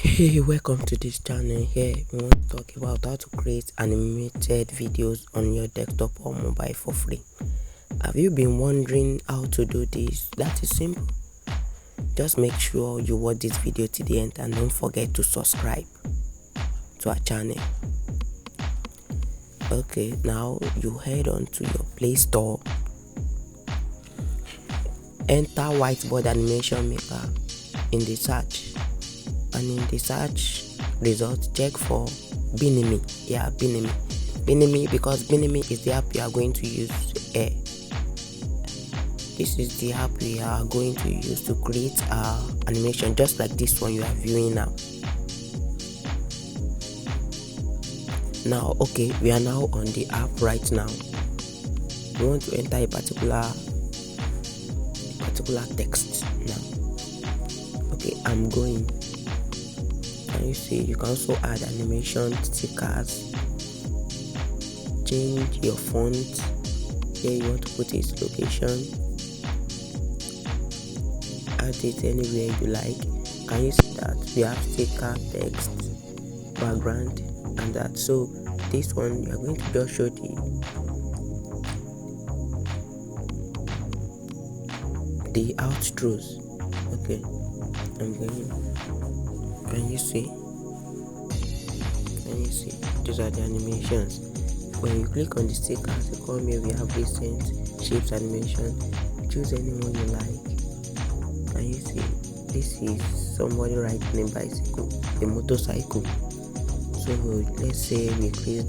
Hey, welcome to this channel. Here we want to talk about how to create animated videos on your desktop or mobile for free. Have you been wondering how to do this? That is simple. Just make sure you watch this video to the end and don't forget to subscribe to our channel. Okay, now you head on to your Play Store, enter whiteboard animation maker in the search, and in the search result check for Benime. Benime, because Benime is the app you are going to use here. This is the app we are going to use to create our animation, just like this one you are viewing now. Okay, we are now on the app right now. We want to enter a particular text now. Okay, I'm going. Can you see? You can also add animation stickers, change your font. Here you want to put its location, add it anywhere you like. Can you see that we have sticker, text, background, and that? So this one, you are going to just show the outros. Okay, I'm going. Can you see? These are the animations. When you click on the stickers, you come here, we have recent shapes animation. Choose anyone you like. Can you see? This is somebody riding a bicycle, a motorcycle. So let's say we increase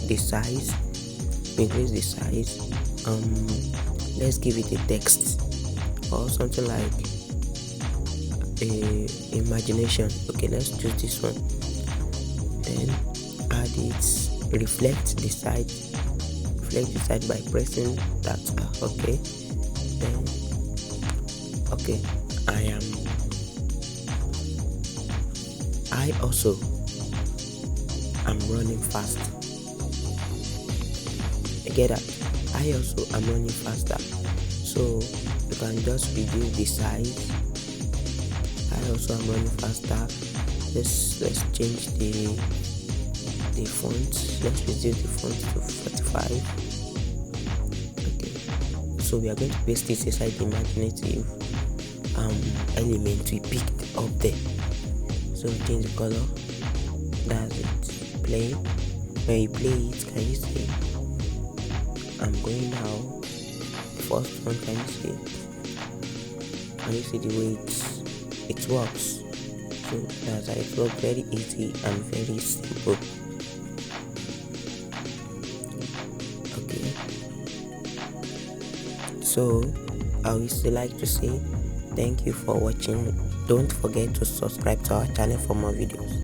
the size. Let's give it a text or something like imagination. Okay, let's choose this one. Then add it, reflect the side by pressing that. Okay, then okay, I also am running fast. Get that? I also am running faster, so you can just reduce the size. I also am running faster. Let's change the font. Let's reduce the font to 45. Okay, so we are going to paste this inside the imaginative element we picked up there. So change the color. That's it. Play. When you play it, can you see? I'm going now. The first one, can you see? Can you see the way it works? So that's how it works. Very easy and very simple. Okay. So I would still like to say thank you for watching. Don't forget to subscribe to our channel for more videos.